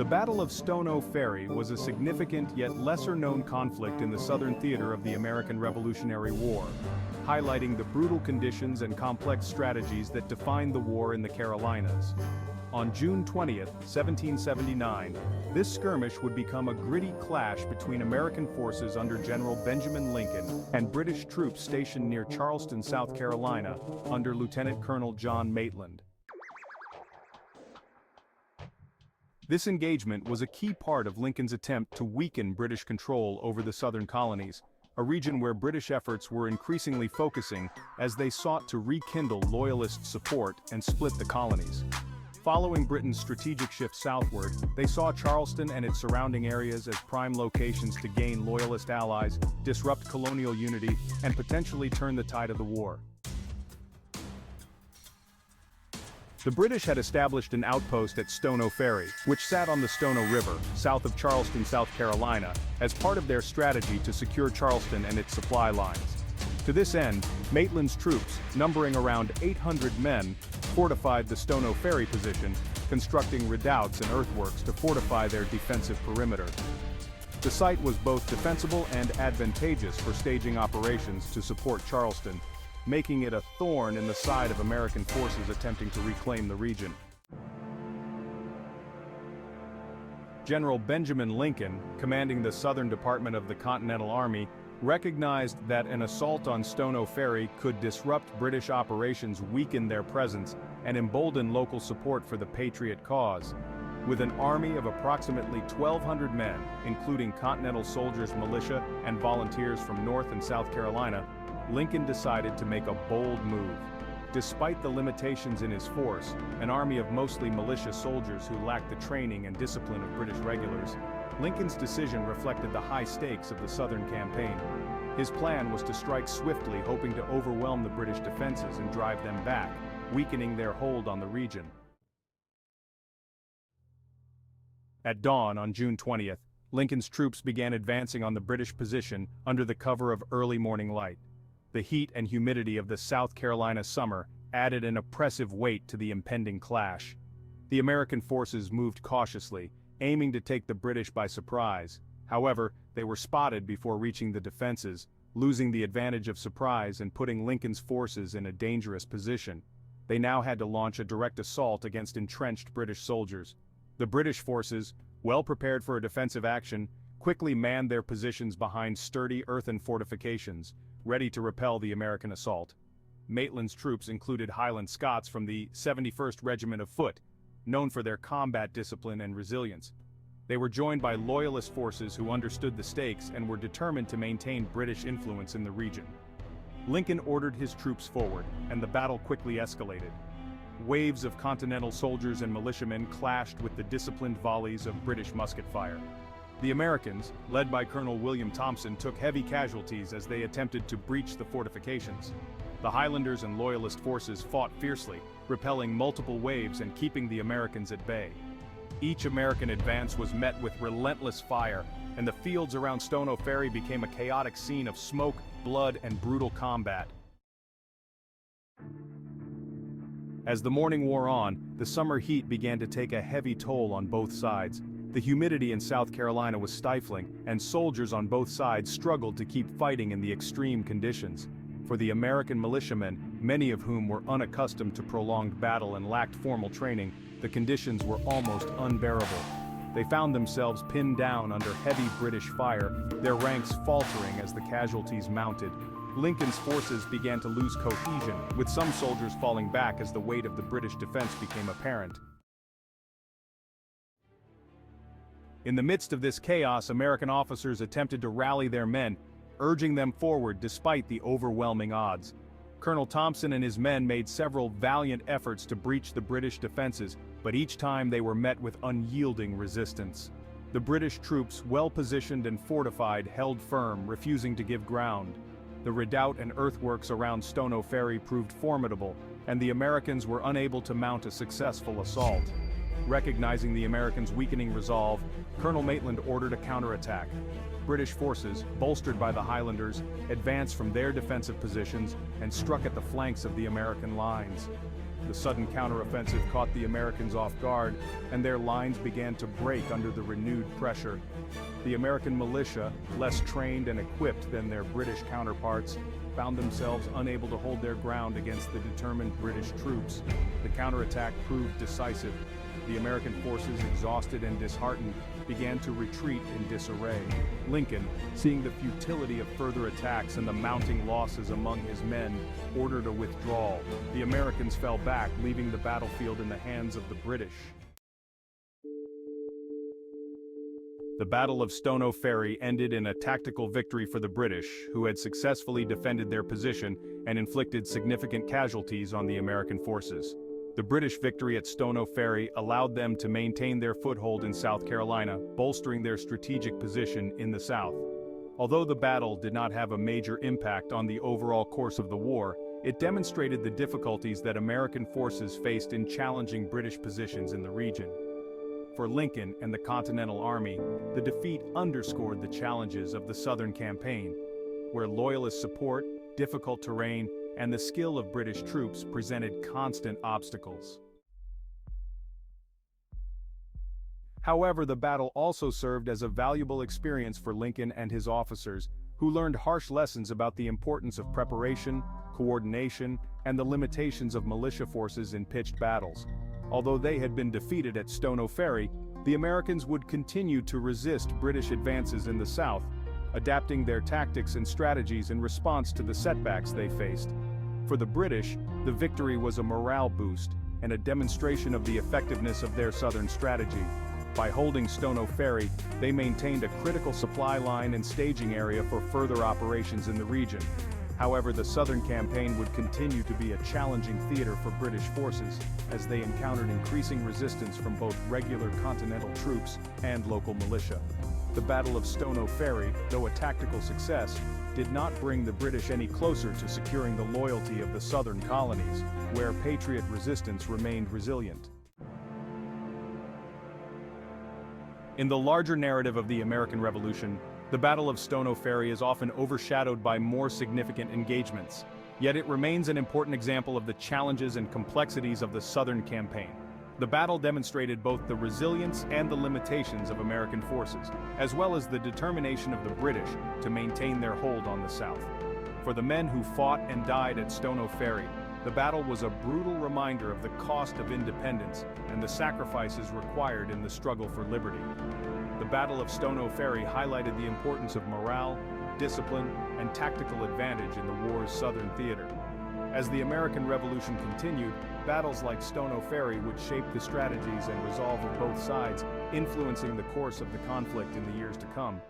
The Battle of Stono Ferry was a significant yet lesser-known conflict in the southern theater of the American Revolutionary War, highlighting the brutal conditions and complex strategies that defined the war in the Carolinas. On June 20, 1779, this skirmish would become a gritty clash between American forces under General Benjamin Lincoln and British troops stationed near Charleston, South Carolina, under Lieutenant Colonel John Maitland. This engagement was a key part of Lincoln's attempt to weaken British control over the southern colonies, a region where British efforts were increasingly focusing as they sought to rekindle Loyalist support and split the colonies. Following Britain's strategic shift southward, they saw Charleston and its surrounding areas as prime locations to gain Loyalist allies, disrupt colonial unity, and potentially turn the tide of the war. The British had established an outpost at Stono Ferry, which sat on the Stono River, south of Charleston, South Carolina, as part of their strategy to secure Charleston and its supply lines. To this end, Maitland's troops, numbering around 800 men, fortified the Stono Ferry position, constructing redoubts and earthworks to fortify their defensive perimeter. The site was both defensible and advantageous for staging operations to support Charleston, making it a thorn in the side of American forces attempting to reclaim the region. General Benjamin Lincoln, commanding the Southern Department of the Continental Army, recognized that an assault on Stono Ferry could disrupt British operations, weaken their presence, and embolden local support for the Patriot cause. With an army of approximately 1,200 men, including Continental soldiers, militia, and volunteers from North and South Carolina, Lincoln decided to make a bold move. Despite the limitations in his force, an army of mostly militia soldiers who lacked the training and discipline of British regulars, Lincoln's decision reflected the high stakes of the Southern campaign. His plan was to strike swiftly, hoping to overwhelm the British defenses and drive them back, weakening their hold on the region. At dawn on June 20th, Lincoln's troops began advancing on the British position under the cover of early morning light. The heat and humidity of the South Carolina summer added an oppressive weight to the impending clash. The American forces moved cautiously, aiming to take the British by surprise. However, they were spotted before reaching the defenses, losing the advantage of surprise and putting Lincoln's forces in a dangerous position. They now had to launch a direct assault against entrenched British soldiers. The British forces, well prepared for a defensive action, quickly manned their positions behind sturdy earthen fortifications, ready to repel the American assault. Maitland's troops included Highland Scots from the 71st Regiment of Foot, known for their combat discipline and resilience. They were joined by Loyalist forces who understood the stakes and were determined to maintain British influence in the region. Lincoln ordered his troops forward, and the battle quickly escalated. Waves of Continental soldiers and militiamen clashed with the disciplined volleys of British musket fire. The Americans, led by Colonel William Thompson, took heavy casualties as they attempted to breach the fortifications. The Highlanders and Loyalist forces fought fiercely, repelling multiple waves and keeping the Americans at bay. Each American advance was met with relentless fire, and the fields around Stono Ferry became a chaotic scene of smoke, blood, and brutal combat. As the morning wore on, the summer heat began to take a heavy toll on both sides. The humidity in South Carolina was stifling, and soldiers on both sides struggled to keep fighting in the extreme conditions. For the American militiamen, many of whom were unaccustomed to prolonged battle and lacked formal training, the conditions were almost unbearable. They found themselves pinned down under heavy British fire, their ranks faltering as the casualties mounted. Lincoln's forces began to lose cohesion, with some soldiers falling back as the weight of the British defense became apparent. In the midst of this chaos, American officers attempted to rally their men, urging them forward despite the overwhelming odds. Colonel Thompson and his men made several valiant efforts to breach the British defenses, but each time they were met with unyielding resistance. The British troops, well positioned and fortified, held firm, refusing to give ground. The redoubt and earthworks around Stono Ferry proved formidable, and the Americans were unable to mount a successful assault. Recognizing the Americans' weakening resolve, Colonel Maitland ordered a counterattack. British forces, bolstered by the Highlanders, advanced from their defensive positions and struck at the flanks of the American lines. The sudden counteroffensive caught the Americans off guard, and their lines began to break under the renewed pressure. The American militia, less trained and equipped than their British counterparts, found themselves unable to hold their ground against the determined British troops. The counterattack proved decisive. The American forces, exhausted and disheartened, began to retreat in disarray. Lincoln, seeing the futility of further attacks and the mounting losses among his men, ordered a withdrawal. The Americans fell back, leaving the battlefield in the hands of the British. The Battle of Stono Ferry ended in a tactical victory for the British, who had successfully defended their position and inflicted significant casualties on the American forces. The British victory at Stono Ferry allowed them to maintain their foothold in South Carolina, bolstering their strategic position in the South. Although the battle did not have a major impact on the overall course of the war, it demonstrated the difficulties that American forces faced in challenging British positions in the region. For Lincoln and the Continental Army, the defeat underscored the challenges of the Southern Campaign, where Loyalist support, difficult terrain, and the skill of British troops presented constant obstacles. However, the battle also served as a valuable experience for Lincoln and his officers, who learned harsh lessons about the importance of preparation, coordination, and the limitations of militia forces in pitched battles. Although they had been defeated at Stono Ferry, the Americans would continue to resist British advances in the South, adapting their tactics and strategies in response to the setbacks they faced. For the British, the victory was a morale boost and a demonstration of the effectiveness of their Southern strategy. By holding Stono Ferry, they maintained a critical supply line and staging area for further operations in the region. However, the Southern Campaign would continue to be a challenging theater for British forces, as they encountered increasing resistance from both regular Continental troops and local militia. The Battle of Stono Ferry, though a tactical success, did not bring the British any closer to securing the loyalty of the Southern colonies, where Patriot resistance remained resilient. In the larger narrative of the American Revolution, the Battle of Stono Ferry is often overshadowed by more significant engagements, yet it remains an important example of the challenges and complexities of the Southern Campaign. The battle demonstrated both the resilience and the limitations of American forces, as well as the determination of the British to maintain their hold on the South. For the men who fought and died at Stono Ferry, the battle was a brutal reminder of the cost of independence and the sacrifices required in the struggle for liberty. The Battle of Stono Ferry highlighted the importance of morale, discipline, and tactical advantage in the war's Southern theater. As the American Revolution continued, battles like Stono Ferry would shape the strategies and resolve of both sides, influencing the course of the conflict in the years to come.